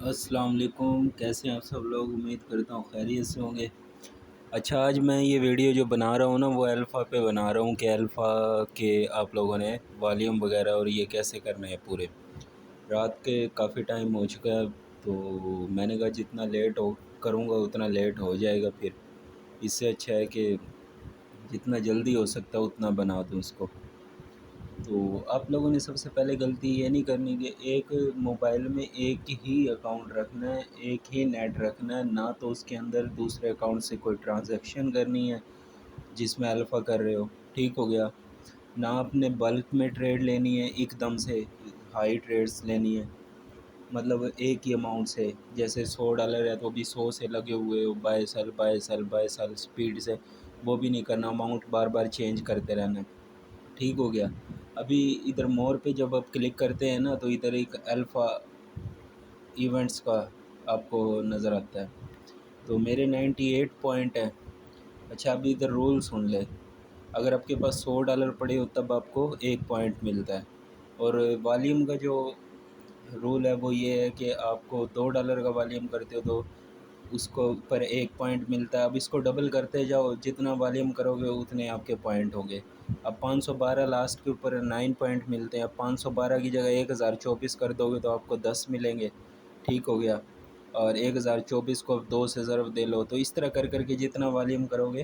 السلام علیکم، کیسے ہیں آپ سب لوگ؟ امید کرتا ہوں خیریت سے ہوں گے۔ اچھا، آج میں یہ ویڈیو جو بنا رہا ہوں نا وہ الفا پہ بنا رہا ہوں کہ الفا کے آپ لوگوں نے والیوم وغیرہ اور یہ کیسے کرنا ہے پورے۔ رات کے کافی ٹائم ہو چکا ہے تو میں نے کہا جتنا لیٹ ہو کروں گا اتنا لیٹ ہو جائے گا، پھر اس سے اچھا ہے کہ جتنا جلدی ہو سکتا ہے اتنا بنا دوں اس کو۔ تو آپ لوگوں نے سب سے پہلے غلطی یہ نہیں کرنی کہ ایک موبائل میں ایک ہی اکاؤنٹ رکھنا ہے، ایک ہی نیٹ رکھنا ہے، نہ تو اس کے اندر دوسرے اکاؤنٹ سے کوئی ٹرانزیکشن کرنی ہے جس میں الفا کر رہے ہو، ٹھیک ہو گیا؟ نہ اپنے بلک میں ٹریڈ لینی ہے، ایک دم سے ہائی ٹریڈز لینی ہے، مطلب ایک ہی اماؤنٹ سے، جیسے $100 ہے تو بھی 100 سے لگے ہوئے ہو، buy sell buy sell buy sell speed سے، وہ بھی نہیں کرنا، اماؤنٹ بار بار چینج کرتے رہنا ہے، ٹھیک ہو گیا؟ ابھی ادھر مور پہ جب آپ کلک کرتے ہیں نا تو ادھر ایک الفا ایونٹس کا آپ کو نظر آتا ہے، تو میرے 98 پوائنٹ ہے۔ اچھا، ابھی ادھر رول سن لے، اگر آپ کے پاس $100 پڑے ہو تب آپ کو 1 پوائنٹ ملتا ہے، اور والیوم کا جو رول ہے وہ یہ ہے کہ آپ کو $2 کا والیوم کرتے ہو تو اس کو پر 1 پوائنٹ ملتا ہے۔ اب اس کو ڈبل کرتے جاؤ، جتنا والیوم کرو گے اتنے آپ کے پوائنٹ ہوں گے۔ اب 512 لاسٹ کے اوپر 9 پوائنٹ ملتے ہیں، اب 512 کی جگہ 1024 کر دو گے تو آپ کو 10 ملیں گے، ٹھیک ہو گیا؟ اور 1024 کو 2 سے ضرب دے لو، تو اس طرح کر کر کے جتنا والیوم کرو گے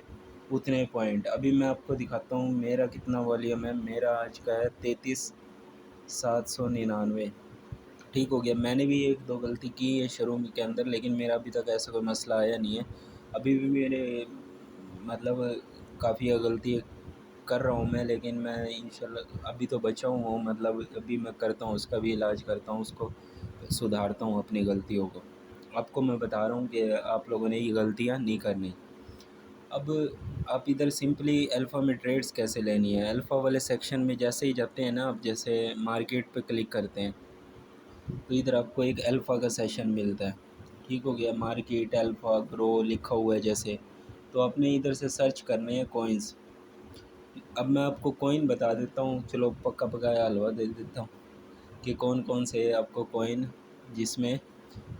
اتنے پوائنٹ۔ ابھی میں آپ کو دکھاتا ہوں میرا کتنا والیوم ہے، میرا آج کا ہے 33,799، ٹھیک ہو گیا؟ میں نے بھی ایک دو غلطی کی ہے شروع کے اندر، لیکن میرا ابھی تک ایسا کوئی مسئلہ آیا نہیں ہے۔ ابھی بھی میرے مطلب کافی غلطی کر رہا ہوں میں، لیکن میں انشاءاللہ ابھی تو بچا ہوں، مطلب ابھی میں کرتا ہوں، اس کا بھی علاج کرتا ہوں، اس کو سدھارتا ہوں اپنی غلطیوں کو۔ آپ کو میں بتا رہا ہوں کہ آپ لوگوں نے یہ غلطیاں نہیں کرنی۔ اب آپ ادھر سمپلی الفا میں ٹریڈز کیسے لینی ہے، الفا والے سیکشن میں جیسے ہی جاتے ہیں نا، آپ جیسے مارکیٹ پہ کلک کرتے ہیں تو ادھر آپ کو ایک الفا کا سیشن ملتا ہے، ٹھیک ہو گیا؟ مارکیٹ الفا گرو لکھا ہوا ہے جیسے، تو آپ نے ادھر سے سرچ کرنے ہیں کوئنز۔ اب میں آپ کو کوئن بتا دیتا ہوں، چلو پکا پکایا حلوہ دے دیتا ہوں کہ کون کون سے آپ کو کوئن جس میں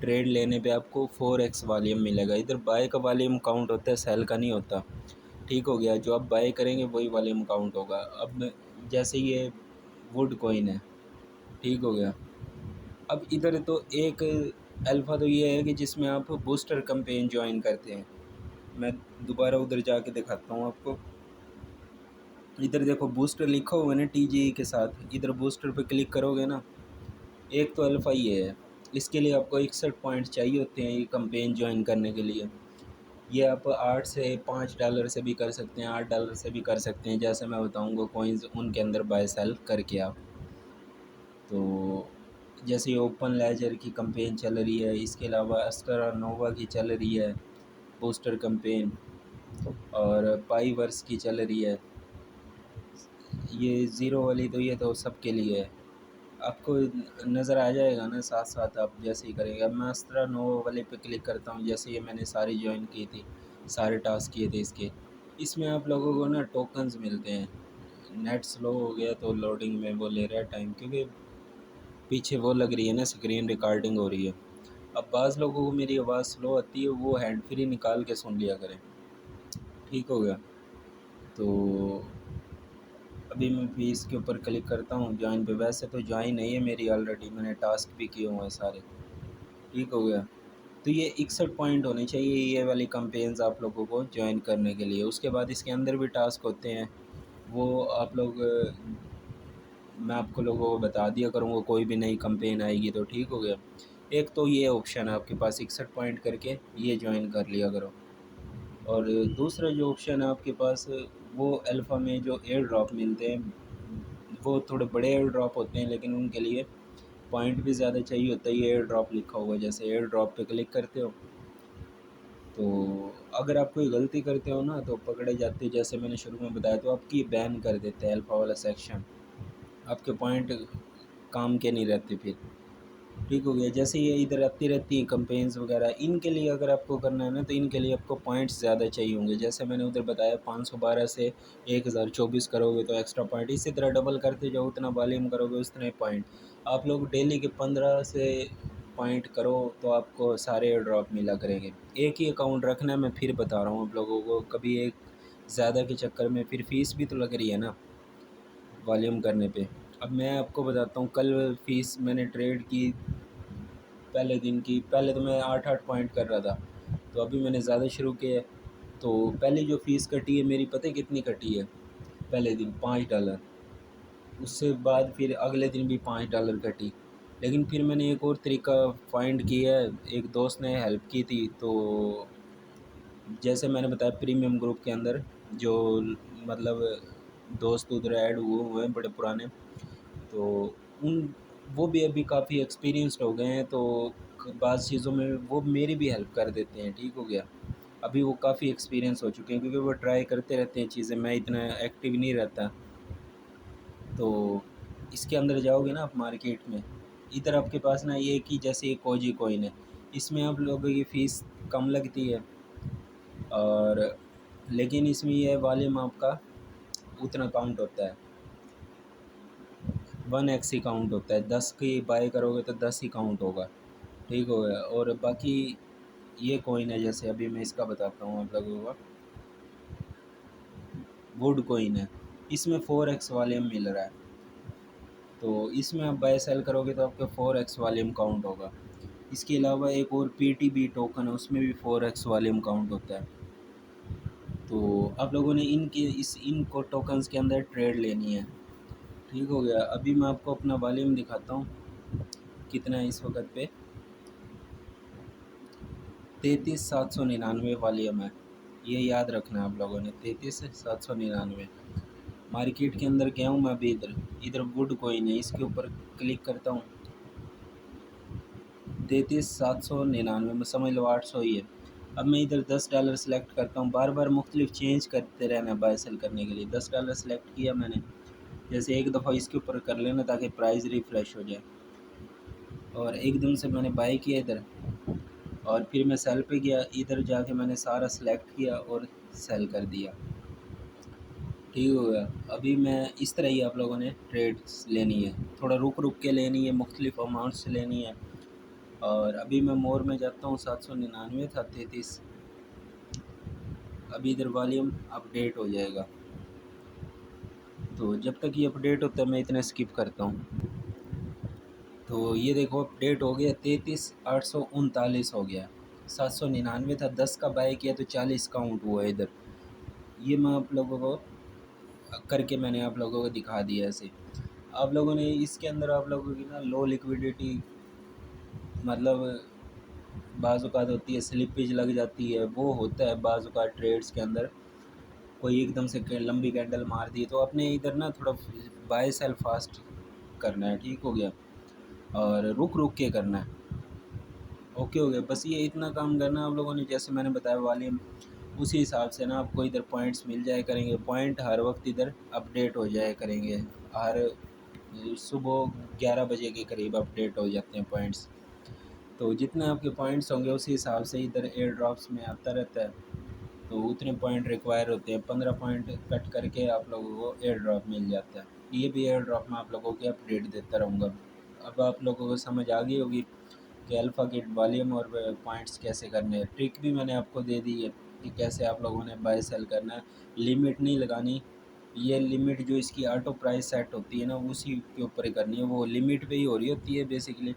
ٹریڈ لینے پہ آپ کو 4x والیوم ملے گا۔ ادھر بائی کا والیوم کاؤنٹ ہوتا ہے، سیل کا نہیں ہوتا، ٹھیک ہو گیا؟ جو آپ بائی کریں گے وہی والیوم کاؤنٹ ہوگا۔ اب جیسے یہ ووڈ کوئن ہے، ٹھیک ہو گیا؟ اب ادھر تو ایک الفا تو یہ ہے کہ جس میں آپ بوسٹر کمپین جوائن کرتے ہیں۔ میں دوبارہ ادھر جا کے دکھاتا ہوں آپ کو، ادھر دیکھو بوسٹر لکھا ہوا ہے نا TGE کے ساتھ، ادھر بوسٹر پہ کلک کرو گے نا، ایک تو الفا یہ ہے، اس کے لیے آپ کو 61 پوائنٹ چاہیے ہوتے ہیں یہ کمپین جوائن کرنے کے لیے۔ یہ آپ 8 سے $5 سے بھی کر سکتے ہیں، $8 سے بھی کر سکتے ہیں، جیسے میں بتاؤں گا کوئنز ان کے اندر بائی سیل کر کے آپ۔ تو جیسے یہ اوپن لیجر کی کمپین چل رہی ہے، اس کے علاوہ اسٹرا نووا کی چل رہی ہے بوسٹر کمپین، اور پائی ورس کی چل رہی ہے، یہ زیرو والی تو یہ تو سب کے لیے ہے، آپ کو نظر آ جائے گا نا ساتھ ساتھ آپ جیسے ہی کریں گے۔ اب میں اسٹرا نووا والے پہ کلک کرتا ہوں، جیسے یہ میں نے ساری جوائن کی تھی، سارے ٹاسک کیے تھے اس کے، اس میں آپ لوگوں کو نا ٹوکنز ملتے ہیں۔ نیٹ سلو ہو گیا تو لوڈنگ میں وہ لے رہا ہے ٹائم، کیونکہ پیچھے وہ لگ رہی ہے نا اسکرین ریکارڈنگ ہو رہی ہے۔ اب بعض لوگوں کو میری آواز سلو آتی ہے، وہ ہینڈ فری نکال کے سن لیا کریں، ٹھیک ہو گیا؟ تو ابھی میں فیس کے اوپر کلک کرتا ہوں جوائن پہ، ویسے تو جوائن نہیں ہے میری آلریڈی، میں نے ٹاسک بھی کیے ہوئے ہیں سارے، ٹھیک ہو گیا؟ تو یہ 61 پوائنٹ ہونے چاہیے یہ والی کمپینز آپ لوگوں کو جوائن کرنے کے لیے۔ اس کے بعد اس کے اندر بھی ٹاسک ہوتے ہیں، وہ آپ لوگ میں آپ کو لوگوں کو بتا دیا کروں گا، کوئی بھی نئی کمپین آئے گی تو، ٹھیک ہو گیا؟ ایک تو یہ آپشن ہے آپ کے پاس 61 پوائنٹ کر کے یہ جوائن کر لیا کرو، اور دوسرا جو آپشن ہے آپ کے پاس وہ الفا میں جو ایئر ڈراپ ملتے ہیں وہ تھوڑے بڑے ایئر ڈراپ ہوتے ہیں، لیکن ان کے لیے پوائنٹ بھی زیادہ چاہیے ہوتا ہے۔ یہ ایئر ڈراپ لکھا ہوا ہے، جیسے ایئر ڈراپ پہ کلک کرتے ہو تو اگر آپ کوئی غلطی کرتے ہو نا تو پکڑے جاتے، جیسے میں نے شروع میں بتایا، تو آپ کی بین کر دیتے ہیں الفا والا سیکشن، آپ کے پوائنٹ کام کے نہیں رہتے پھر، ٹھیک ہو گیا؟ جیسے یہ ادھر آتی رہتی ہیں کمپینز وغیرہ، ان کے لیے اگر آپ کو کرنا ہے نا تو ان کے لیے آپ کو پوائنٹس زیادہ چاہیے ہوں گے، جیسے میں نے ادھر بتایا 512 سے 1024 کرو گے تو ایکسٹرا پوائنٹ، اسی طرح ڈبل کرتے جاؤ، اتنا والیوم کرو گے اتنے پوائنٹ۔ آپ لوگ ڈیلی کے 15 سے پوائنٹ کرو تو آپ کو سارے ایئر ڈراپ ملا کریں گے۔ ایک ہی اکاؤنٹ رکھنا ہے، میں پھر بتا رہا ہوں آپ لوگوں کو، کبھی ایک زیادہ کے چکر میں پھر فیس بھی تو لگ رہی ہے نا والیوم کرنے پہ۔ اب میں آپ کو بتاتا ہوں، کل فیس میں نے ٹریڈ کی پہلے دن کی، پہلے تو میں 8 پوائنٹ کر رہا تھا، تو ابھی میں نے زیادہ شروع کیا ہے۔ تو پہلے جو فیس کٹی ہے میری، پتہ کتنی کٹی ہے؟ پہلے دن $5، اس سے بعد پھر اگلے دن بھی $5 کٹی۔ لیکن پھر میں نے ایک اور طریقہ فائنڈ کیا ہے، ایک دوست نے ہیلپ کی تھی، تو جیسے میں نے بتایا پریمیم گروپ کے اندر جو مطلب دوست ادھر ایڈ ہوئے ہیں بڑے پرانے، تو وہ بھی ابھی کافی ایکسپیرینسڈ ہو گئے ہیں، تو بعض چیزوں میں وہ میری بھی ہیلپ کر دیتے ہیں، ٹھیک ہو گیا۔ ابھی وہ کافی ایکسپیرینس ہو چکے ہیں کیونکہ وہ ٹرائی کرتے رہتے ہیں چیزیں، میں اتنا ایکٹیو نہیں رہتا۔ تو اس کے اندر جاؤ گے نا آپ مارکیٹ میں، ادھر آپ کے پاس نا یہ کہ جیسے ایک کوجی کوئن ہے، اس میں آپ لوگوں کی فیس کم لگتی ہے، اور لیکن اس میں یہ ہے والیوم آپ کا اتنا کاؤنٹ ہوتا ہے، 1x ہی کاؤنٹ ہوتا ہے، 10 کی بائی کرو گے تو 10 ہی کاؤنٹ ہوگا، ٹھیک ہو گیا۔ اور باقی یہ کوئن ہے، جیسے ابھی میں اس کا بتاتا ہوں آپ لوگوں کو، ووڈ کوئن ہے، اس میں 4x والیوم مل رہا ہے، تو اس میں آپ بائی سیل کرو گے تو آپ کا 4x والیوم کاؤنٹ ہوگا۔ اس کے علاوہ ایک اور PTB ٹوکن ہے، اس میں بھی 4x والیوم کاؤنٹ ہوتا ہے۔ تو آپ لوگوں نے ان کو ٹوکنز کے اندر ٹریڈ لینی ہے، ٹھیک ہو گیا۔ ابھی میں آپ کو اپنا والیوم دکھاتا ہوں کتنا ہے اس وقت پہ، 33,799 والیوم ہے، یہ یاد رکھنا ہے آپ لوگوں نے، 33,799۔ مارکیٹ کے اندر گیا ہوں میں ابھی، ادھر ووڈ کوئن ہے، اس کے اوپر کلک کرتا ہوں، 33,799 میں سمجھ لو 800 ہی ہے۔ اب میں ادھر $10 سلیکٹ کرتا ہوں، بار بار مختلف چینج کرتے رہنا بائی سیل کرنے کے لیے۔ $10 سلیکٹ کیا میں نے، جیسے ایک دفعہ اس کے اوپر کر لینا تاکہ پرائز ریفریش ہو جائے، اور ایک دم سے میں نے بائی کیا ادھر، اور پھر میں سیل پہ گیا، ادھر جا کے میں نے سارا سلیکٹ کیا اور سیل کر دیا، ٹھیک ہو گیا۔ ابھی میں اس طرح ہی آپ لوگوں نے ٹریڈس لینی ہے، تھوڑا رک رک کے لینی ہے، مختلف اماؤنٹس لینی ہے۔ اور ابھی میں مور میں جاتا ہوں، 799 تھا 33، ابھی ادھر والیوم اپڈیٹ ہو جائے گا، تو جب تک یہ اپڈیٹ ہوتا ہے میں اتنا اسکپ کرتا ہوں۔ تو یہ دیکھو اپڈیٹ ہو گیا، 33,839 ہو گیا، 799 تھا، 10 کا بائی کیا تو 40 کاؤنٹ ہوا ہے ادھر۔ یہ میں آپ لوگوں کو کر کے میں نے آپ لوگوں کو دکھا دیا ایسے۔ آپ لوگوں نے اس کے اندر آپ لوگوں کی نا لو لیکویڈیٹی، مطلب بعض اوقات ہوتی ہے سلپیج لگ جاتی ہے، وہ ہوتا ہے بعض اوقات ٹریڈس کے اندر، کوئی ایک دم سے لمبی کینڈل مار دی، تو اپنے ادھر نا تھوڑا بائی سیل فاسٹ کرنا ہے، ٹھیک ہو گیا، اور رک رک کے کرنا ہے، اوکے ہو گیا۔ بس یہ اتنا کام کرنا آپ لوگوں نے، جیسے میں نے بتایا والیوم اسی حساب سے نا آپ کو ادھر پوائنٹس مل جائے کریں گے، پوائنٹ ہر وقت ادھر اپڈیٹ ہو جائے کریں گے، ہر صبح 11 بجے کے قریب اپڈیٹ ہو جاتے ہیں پوائنٹس، تو جتنے آپ کے پوائنٹس ہوں گے اسی حساب سے ادھر ایئر ڈراپس میں آتا رہتا ہے، تو اتنے پوائنٹ ریکوائر ہوتے ہیں، 15 پوائنٹ کٹ کر کے آپ لوگوں کو ایئر ڈراپ مل جاتا ہے۔ یہ بھی ایئر ڈراپ میں آپ لوگوں کے اپڈیٹ دیتا رہوں گا۔ اب آپ لوگوں کو سمجھ آ گئی ہوگی کہ الفا کٹ والیوم اور پوائنٹس کیسے کرنے ہیں، ٹرک بھی میں نے آپ کو دے دی ہے کہ کیسے آپ لوگوں نے بائی سیل کرنا ہے، لمٹ نہیں لگانی، یہ لمٹ جو اس کی آٹو پرائس سیٹ ہوتی ہے نا اسی کے اوپر ہی کرنی ہے، وہ لمٹ پہ ہی ہو رہی ہوتی ہے بیسیکلی،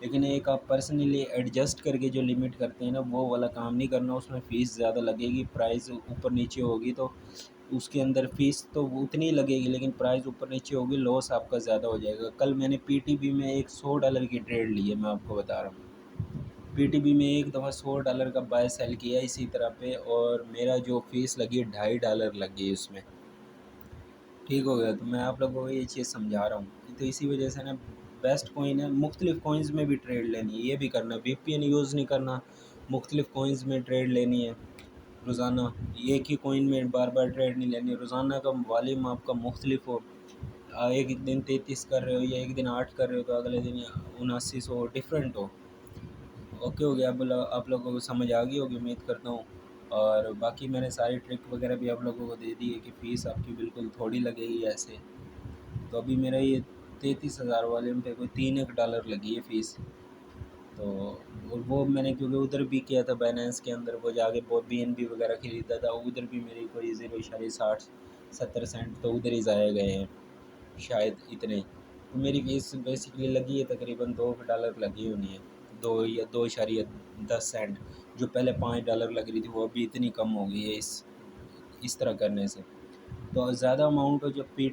لیکن ایک آپ پرسنلی ایڈجسٹ کر کے جو لمٹ کرتے ہیں نا وہ والا کام نہیں کرنا، اس میں فیس زیادہ لگے گی، پرائز اوپر نیچے ہوگی تو اس کے اندر فیس تو اتنی لگے گی لیکن پرائز اوپر نیچے ہوگی، لاس آپ کا زیادہ ہو جائے گا۔ کل میں نے PTB میں ایک $100 کی ٹریڈ لی ہے، میں آپ کو بتا رہا ہوں، PTB میں ایک دفعہ $100 کا بائی سیل کیا اسی طرح پہ، اور میرا جو فیس لگی $2.5 لگ گئی اس میں، ٹھیک ہو گیا۔ تو میں آپ لوگوں کو یہ چیز سمجھا رہا ہوں، تو اسی وجہ سے نا بیسٹ کوئن ہے، مختلف کوئنز میں بھی ٹریڈ لینی ہے، یہ بھی کرنا، VPN یوز نہیں کرنا، مختلف کوئنز میں ٹریڈ لینی ہے روزانہ، ایک ہی کوئن میں بار بار ٹریڈ نہیں لینی، روزانہ کا والیوم آپ کا مختلف ہو، ایک دن 33 کر رہے ہو یا ایک دن 8 کر رہے ہو تو اگلے دن 7900 ڈفرینٹ ہو، اوکے ہو گیا۔ اب آپ لوگوں کو سمجھ آ گئی ہوگی امید کرتا ہوں، اور باقی میں نے ساری ٹرک وغیرہ بھی آپ لوگوں کو دے دی ہے کہ فیس آپ کی بالکل تھوڑی لگے گی ایسے، تو ابھی میرا یہ 33,000 والیوم پہ کوئی $3 لگی ہے فیس، تو وہ میں نے کیونکہ ادھر بھی کیا تھا بائنینس کے اندر، وہ جا کے بہت بی این بی وغیرہ خریدا تھا، ادھر بھی میری کوئی 0.60-70 سینٹ تو ادھر ہی ضائع گئے ہیں شاید اتنے. تو میری فیس بیسیکلی لگی ہے تقریباً $2 لگی ہونی ہے، 2 یا 2.10 سینٹ. جو پہلے $5 لگ رہی تھی وہ ابھی اتنی کم ہو گئی ہے اس طرح کرنے سے. تو زیادہ اماؤنٹ جو پی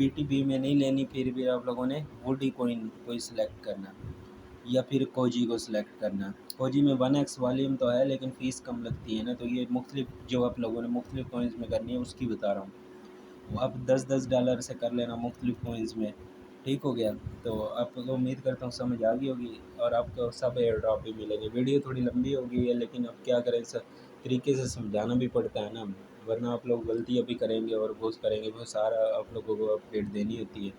ٹی بی میں نہیں لینی، پھر بھی آپ لوگوں نے ووڈی کوئن کو سلیکٹ کرنا یا پھر کوجی کو سلیکٹ کرنا. کوجی میں 1x والیوم تو ہے لیکن فیس کم لگتی ہے نا، تو یہ مختلف جو آپ لوگوں نے مختلف کوئنز میں کرنی ہے اس کی بتا رہا ہوں. آپ $10 سے کر لینا مختلف کوئنز میں. ٹھیک ہو گیا. تو آپ کو امید کرتا ہوں سمجھ آ گئی ہوگی اور آپ کو سب ایئر ڈراپ بھی ملیں گے. ویڈیو تھوڑی لمبی ہو گئی ہے لیکن اب کیا کریں، اس طریقے سے سمجھانا بھی پڑتا ہے نا، ورنہ آپ لوگ غلطیاں بھی کریں گے اور بہت کریں گے، وہ سارا آپ لوگوں کو اپڈیٹ دینی ہوتی ہے.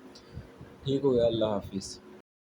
ٹھیک ہو گیا. اللہ حافظ.